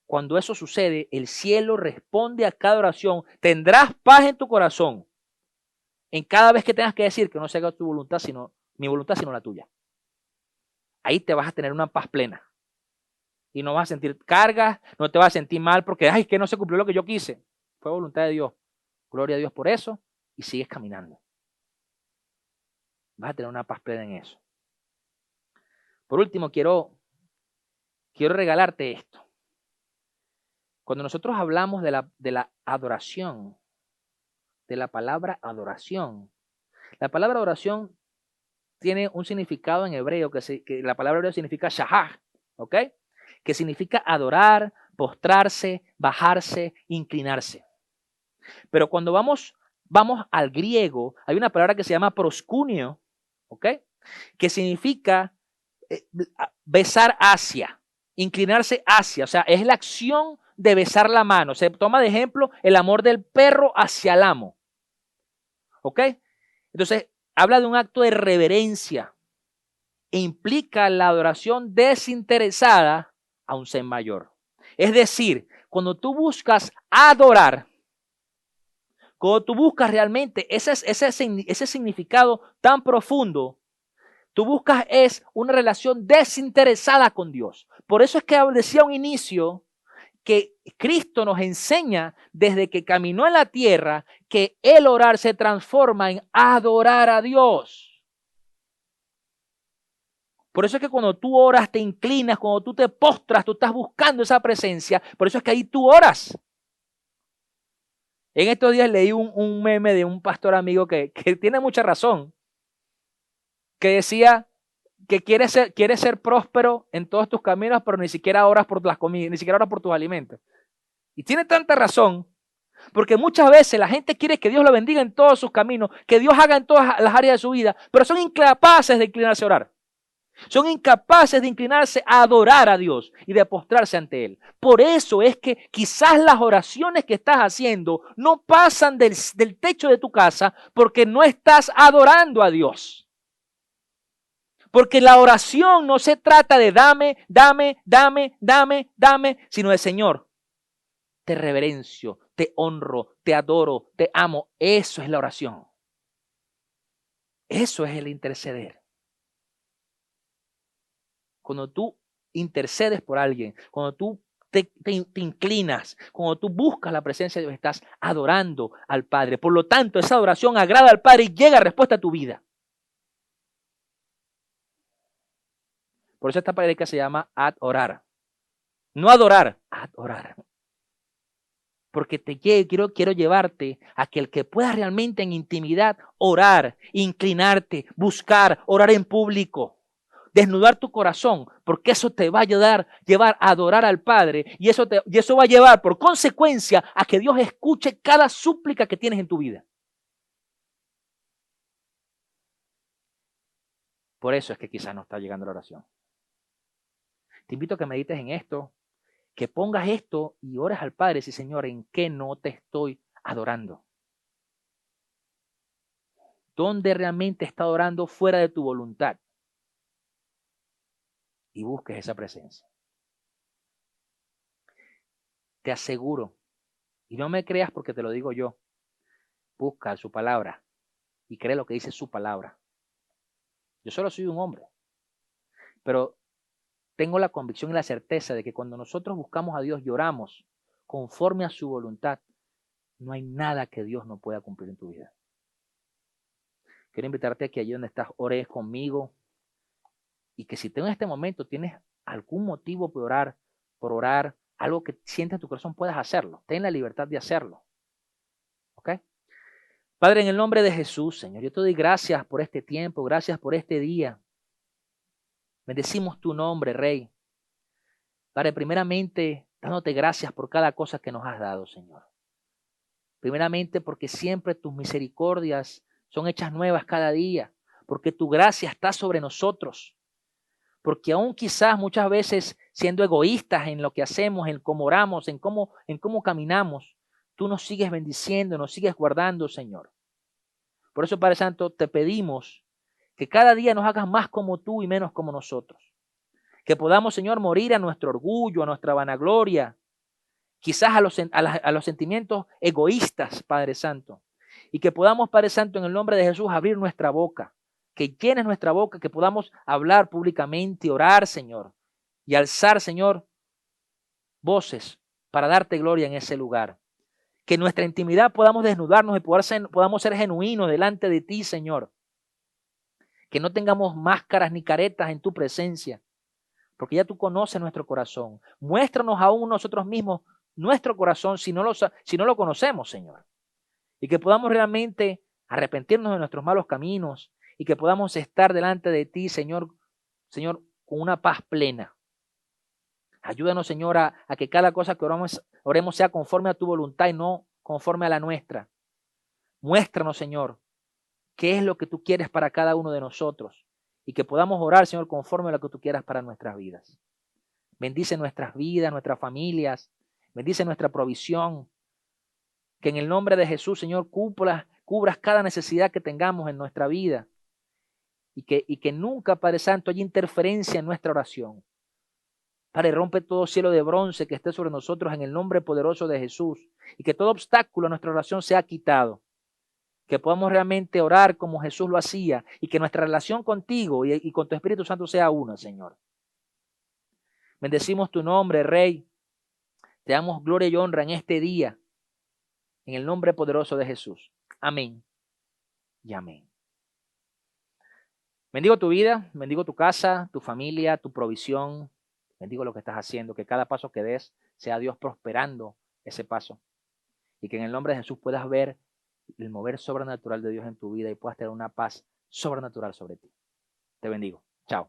Cuando eso sucede, el cielo responde a cada oración. Tendrás paz en tu corazón. En cada vez que tengas que decir que no se haga tu voluntad, sino mi voluntad, sino la tuya. Ahí te vas a tener una paz plena. Y no vas a sentir cargas, no te vas a sentir mal porque, ay, que no se cumplió lo que yo quise. Fue voluntad de Dios. Gloria a Dios por eso y sigues caminando. Vas a tener una paz plena en eso. Por último, quiero regalarte esto. Cuando nosotros hablamos de la adoración, de la palabra adoración, la palabra adoración tiene un significado en hebreo, que la palabra hebreo significa shahah, ¿ok? Que significa adorar, postrarse, bajarse, inclinarse. Pero cuando vamos al griego, hay una palabra que se llama proskuneo, ¿ok? Que significa besar hacia, inclinarse hacia, o sea, es la acción de besar la mano. Se toma de ejemplo el amor del perro hacia el amo. ¿Ok? Entonces, habla de un acto de reverencia e implica la adoración desinteresada a un ser mayor. Es decir, cuando tú buscas adorar, cuando tú buscas realmente ese significado tan profundo, tú buscas es una relación desinteresada con Dios. Por eso es que decía a un inicio que Cristo nos enseña desde que caminó en la tierra que el orar se transforma en adorar a Dios. Por eso es que cuando tú oras te inclinas, cuando tú te postras, tú estás buscando esa presencia. Por eso es que ahí tú oras. En estos días leí un meme de un pastor amigo que tiene mucha razón, que decía que quiere ser próspero en todos tus caminos, pero ni siquiera oras por las comidas, ni siquiera oras por tus alimentos. Y tiene tanta razón, porque muchas veces la gente quiere que Dios lo bendiga en todos sus caminos, que Dios haga en todas las áreas de su vida, pero son incapaces de inclinarse a orar. Son incapaces de inclinarse a adorar a Dios y de postrarse ante Él. Por eso es que quizás las oraciones que estás haciendo no pasan del techo de tu casa porque no estás adorando a Dios. Porque la oración no se trata de dame, sino de Señor, te reverencio, te honro, te adoro, te amo. Eso es la oración. Eso es el interceder. Cuando tú intercedes por alguien, cuando tú te inclinas, cuando tú buscas la presencia de Dios, estás adorando al Padre. Por lo tanto, esa adoración agrada al Padre y llega a respuesta a tu vida. Por eso esta prédica se llama adorar. No adorar, adorar. Porque quiero llevarte a que el que pueda realmente en intimidad orar, inclinarte, buscar, orar en público, desnudar tu corazón, porque eso te va a llevar a adorar al Padre y eso va a llevar por consecuencia a que Dios escuche cada súplica que tienes en tu vida. Por eso es que quizás no está llegando la oración. Te invito a que medites en esto, que pongas esto y ores al Padre, sí, Señor, ¿en qué no te estoy adorando? ¿Dónde realmente estás orando fuera de tu voluntad? Y busques esa presencia. Te aseguro, y no me creas porque te lo digo yo, busca su palabra y cree lo que dice su palabra. Yo solo soy un hombre, pero tengo la convicción y la certeza de que cuando nosotros buscamos a Dios y oramos conforme a su voluntad, no hay nada que Dios no pueda cumplir en tu vida. Quiero invitarte a que allí donde estás ores conmigo y que si tú en este momento tienes algún motivo por orar, algo que sientes en tu corazón, puedas hacerlo. Ten la libertad de hacerlo. ¿Ok? Padre, en el nombre de Jesús, Señor, yo te doy gracias por este tiempo, gracias por este día. Bendecimos tu nombre, Rey. Padre, primeramente, dándote gracias por cada cosa que nos has dado, Señor. Primeramente, porque siempre tus misericordias son hechas nuevas cada día, porque tu gracia está sobre nosotros, porque aún quizás muchas veces siendo egoístas en lo que hacemos, en cómo oramos, en cómo caminamos, tú nos sigues bendiciendo, nos sigues guardando, Señor. Por eso, Padre Santo, te pedimos que cada día nos hagas más como tú y menos como nosotros. Que podamos, Señor, morir a nuestro orgullo, a nuestra vanagloria, quizás a los sentimientos egoístas, Padre Santo. Y que podamos, Padre Santo, en el nombre de Jesús, abrir nuestra boca. Que llenes nuestra boca, que podamos hablar públicamente, orar, Señor. Y alzar, Señor, voces para darte gloria en ese lugar. Que en nuestra intimidad podamos desnudarnos y podamos ser genuinos delante de ti, Señor. Que no tengamos máscaras ni caretas en tu presencia, porque ya tú conoces nuestro corazón. Muéstranos aún nosotros mismos nuestro corazón si no lo conocemos, Señor. Y que podamos realmente arrepentirnos de nuestros malos caminos y que podamos estar delante de ti, Señor, con una paz plena. Ayúdanos, Señor, a que cada cosa que oremos sea conforme a tu voluntad y no conforme a la nuestra. Muéstranos, Señor, qué es lo que tú quieres para cada uno de nosotros y que podamos orar, Señor, conforme a lo que tú quieras para nuestras vidas. Bendice nuestras vidas, nuestras familias, bendice nuestra provisión. Que en el nombre de Jesús, Señor, cubras cada necesidad que tengamos en nuestra vida y que nunca, Padre Santo, haya interferencia en nuestra oración. Padre, rompe todo cielo de bronce que esté sobre nosotros en el nombre poderoso de Jesús y que todo obstáculo a nuestra oración sea quitado. Que podamos realmente orar como Jesús lo hacía y que nuestra relación contigo y con tu Espíritu Santo sea una, Señor. Bendecimos tu nombre, Rey. Te damos gloria y honra en este día, en el nombre poderoso de Jesús. Amén y amén. Bendigo tu vida, bendigo tu casa, tu familia, tu provisión. Bendigo lo que estás haciendo, que cada paso que des sea Dios prosperando ese paso. Y que en el nombre de Jesús puedas ver el mover sobrenatural de Dios en tu vida y puedas tener una paz sobrenatural sobre ti. Te bendigo. Chao.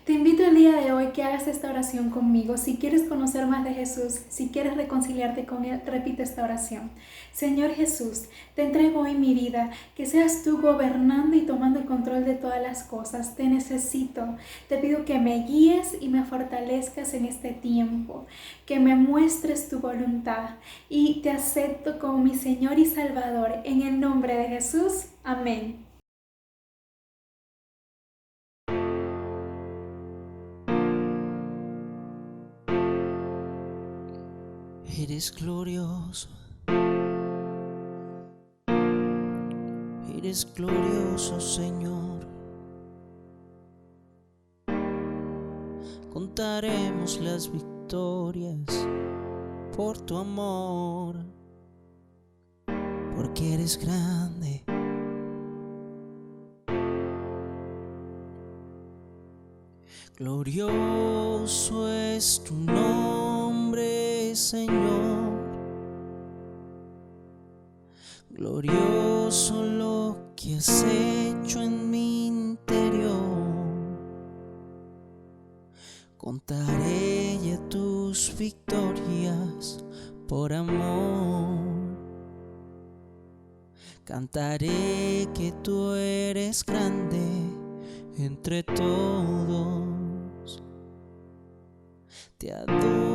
Te invito el día de hoy que hagas esta oración conmigo. Si quieres conocer más de Jesús, si quieres reconciliarte con Él, repite esta oración. Señor Jesús, te entrego hoy mi vida, que seas tú gobernando y tomando el control de todas las cosas. Te necesito. Te pido que me guíes y me fortalezcas en este tiempo, que me muestres tu voluntad y te acepto como mi Señor y Salvador. En el nombre de Jesús. Amén. Eres glorioso, eres glorioso, Señor. Contaremos las victorias por tu amor, porque eres grande. Glorioso es tu nombre, Señor. Glorioso lo que has hecho en mi interior. Contaré ya tus victorias por amor. Cantaré que tú eres grande entre todos. Te adoraré.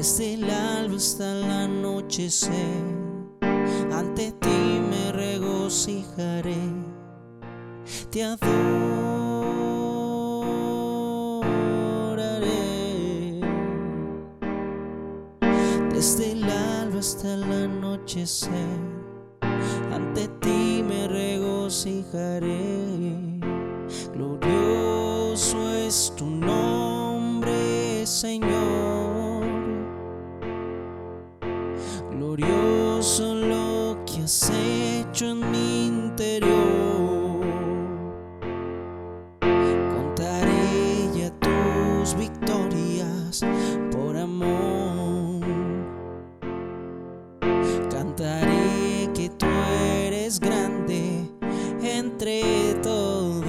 Desde el alba hasta el anochecer, ante ti me regocijaré, te adoraré. Desde el alba hasta el anochecer, ante ti me regocijaré. Glorioso es tu nombre, Señor. Glorioso lo que has hecho en mi interior. Contaré ya tus victorias por amor. Cantaré que tú eres grande entre todos.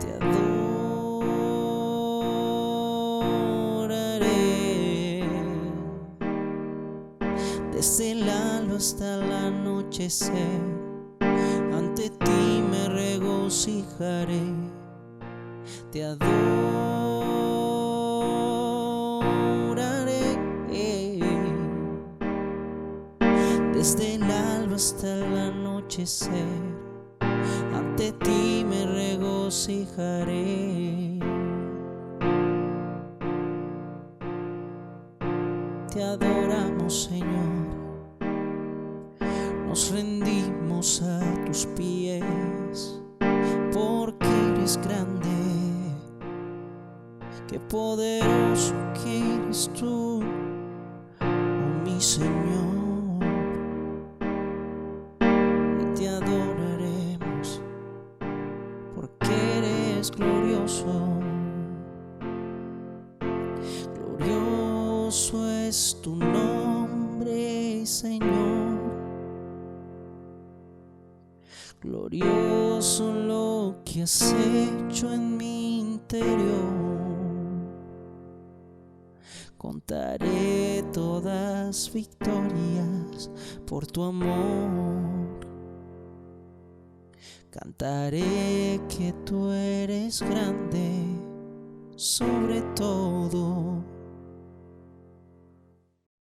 Te adoraré. Desde el alba hasta el anochecer, ante ti me regocijaré, te adoraré. Desde el alba hasta el anochecer, ante ti me regocijaré, te adoramos, Señor. Nos rendimos a tus pies, porque eres grande. Qué poderoso que eres tú, oh mi Señor. Y te adoraremos, porque eres glorioso. Glorioso es tu nombre, Señor. Glorioso lo que has hecho en mi interior. Contaré todas victorias por tu amor. Cantaré que tú eres grande sobre todo.